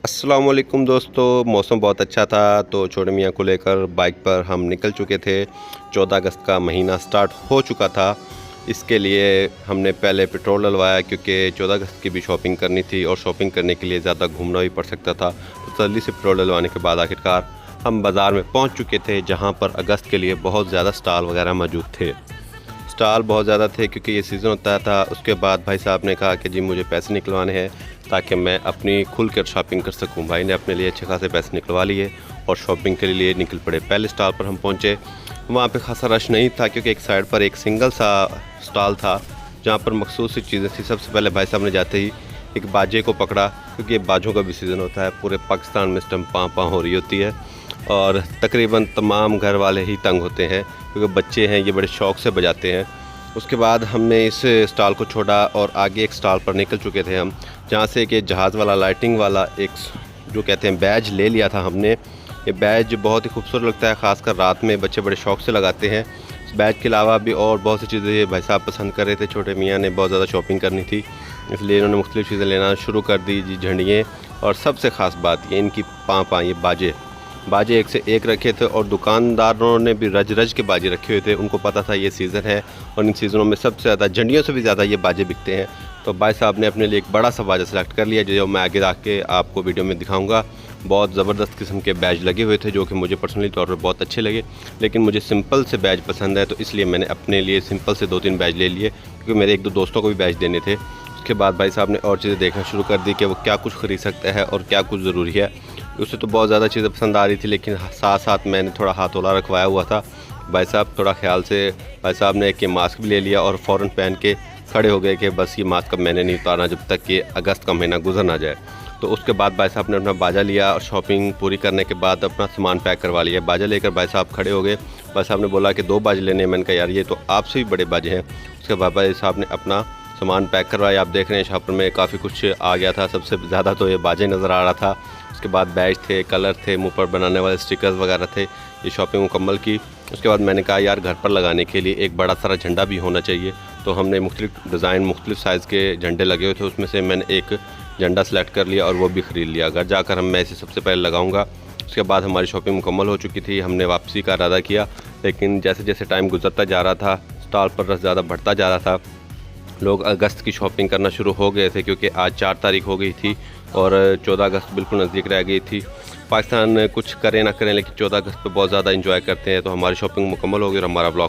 अस्सलाम वालेकुम दोस्तों, मौसम बहुत अच्छा था तो छोटे मियाँ को लेकर बाइक पर हम निकल चुके थे। 14 अगस्त का महीना स्टार्ट हो चुका था। इसके लिए हमने पहले पेट्रोल डलवाया क्योंकि 14 अगस्त की भी शॉपिंग करनी थी और शॉपिंग करने के लिए ज़्यादा घूमना भी पड़ सकता था। तो जल्दी से पेट्रोल डलवाने के बाद आखिरकार हम बाज़ार में पहुँच चुके थे, जहाँ पर अगस्त के लिए बहुत ज़्यादा स्टॉल वगैरह मौजूद थे। स्टॉल बहुत ज़्यादा थे क्योंकि ये सीज़न होता था। उसके बाद भाई साहब ने कहा कि जी मुझे पैसे निकलवाने हैं ताकि मैं अपनी खुल कर शॉपिंग कर सकूं। भाई ने अपने लिए अच्छे खासे पैसे निकलवा लिए और शॉपिंग के लिए निकल पड़े। पहले स्टॉल पर हम पहुंचे, वहाँ पे खासा रश नहीं था क्योंकि एक साइड पर एक सिंगल सा स्टॉल था जहाँ पर मखसूस सी चीज़ें थी। सबसे पहले भाई साहब ने जाते ही एक बाजे को पकड़ा क्योंकि बाजों का भी सीज़न होता है। पूरे पाकिस्तान में इस टाइम पाँ हो रही होती है और तकरीबन तमाम घर वाले ही तंग होते हैं क्योंकि बच्चे हैं, ये बड़े शौक़ से बजाते हैं। उसके बाद हमने इस स्टॉल को छोड़ा और आगे एक स्टॉल पर निकल चुके थे हम, जहाँ से कि जहाज़ वाला लाइटिंग वाला एक जो कहते हैं बैज ले लिया था हमने। ये बैज बहुत ही खूबसूरत लगता है, ख़ासकर रात में बच्चे बड़े शौक़ से लगाते हैं। इस बैज के अलावा भी और बहुत सी चीज़ें ये भाई साहब पसंद कर रहे थे। छोटे मियाँ ने बहुत ज़्यादा शॉपिंग करनी थी, इसलिए इन्होंने मुख्तलिफ़ चीज़ें लेना शुरू कर दी जी, झंडियाँ। और सबसे ख़ास बात ये इनकी पाँ ये बाजे एक से एक रखे थे और दुकानदारों ने भी रज रज के बाजे रखे हुए थे। उनको पता था ये सीज़न है और इन सीज़नों में सबसे ज़्यादा झंडियों से भी ज़्यादा ये बाजे बिकते हैं। तो भाई साहब ने अपने लिए एक बड़ा सा बाजा सेलेक्ट कर लिया, जो मैं आगे आके आपको वीडियो में दिखाऊंगा। बहुत ज़बरदस्त किस्म के बैज लगे हुए थे जो कि मुझे पर्सनली तौर पर बहुत अच्छे लगे, लेकिन मुझे सिंपल से बैज पसंद है तो इसलिए मैंने अपने लिए सिंपल से 2-3 बैज ले लिए क्योंकि मेरे 1-2 दोस्तों को भी बैज देने थे। उसके बाद भाई साहब ने और चीज़ें देखना शुरू कर दी कि वो क्या कुछ ख़रीद सकता है और क्या कुछ ज़रूरी है। उसे तो बहुत ज़्यादा चीज़ें पसंद आ रही थी, लेकिन साथ साथ मैंने थोड़ा हाथोला रखवाया हुआ था। भाई साहब थोड़ा ख्याल से भाई साहब ने एक ये मास्क भी ले लिया और फ़ौरन पहन के खड़े हो गए कि बस ये मास्क अब मैंने नहीं उतारना जब तक कि अगस्त का महीना गुजर ना जाए। तो उसके बाद भाई साहब ने अपना बाजा लिया और शॉपिंग पूरी करने के बाद अपना सामान पैक करवा लिया। बाजा लेकर भाई साहब खड़े हो गए। भाई साहब ने बोला कि 2 बाजे लेने हैं। मैंने कहा यार ये तो आपसे भी बड़े बाजे हैं। उसके बाद भाई साहब ने अपना सामान पैक करवाया। आप देख रहे हैं शॉपर में काफ़ी कुछ आ गया था, सबसे ज़्यादा तो ये बाजे नज़र आ रहा था। उसके बाद बैज थे, कलर थे, मुँह पर बनाने वाले स्टिकर्स वगैरह थे। ये शॉपिंग मुकम्मल की। उसके बाद मैंने कहा यार घर पर लगाने के लिए एक बड़ा सारा झंडा भी होना चाहिए, तो हमने मुख्तलिफ डिज़ाइन मुख्तलिफ साइज़ के झंडे लगे हुए थे, उसमें से मैंने एक झंडा सेलेक्ट कर लिया और वो भी ख़रीद लिया। घर जाकर मैं इसे सबसे पहले लगाऊंगा। उसके बाद हमारी शॉपिंग मुकम्मल हो चुकी थी, हमने वापसी का इरादा किया, लेकिन जैसे जैसे टाइम गुजरता जा रहा था स्टॉल पर रश ज़्यादा बढ़ता जा रहा था। लोग अगस्त की शॉपिंग करना शुरू हो गए थे क्योंकि आज 4 तारीख हो गई थी और 14 अगस्त बिल्कुल नज़दीक रह गई थी। पाकिस्तान कुछ करें ना करें लेकिन 14 अगस्त पे बहुत ज़्यादा इंजॉय करते हैं। तो हमारी शॉपिंग मुकम्मल हो गई और हमारा ब्लॉग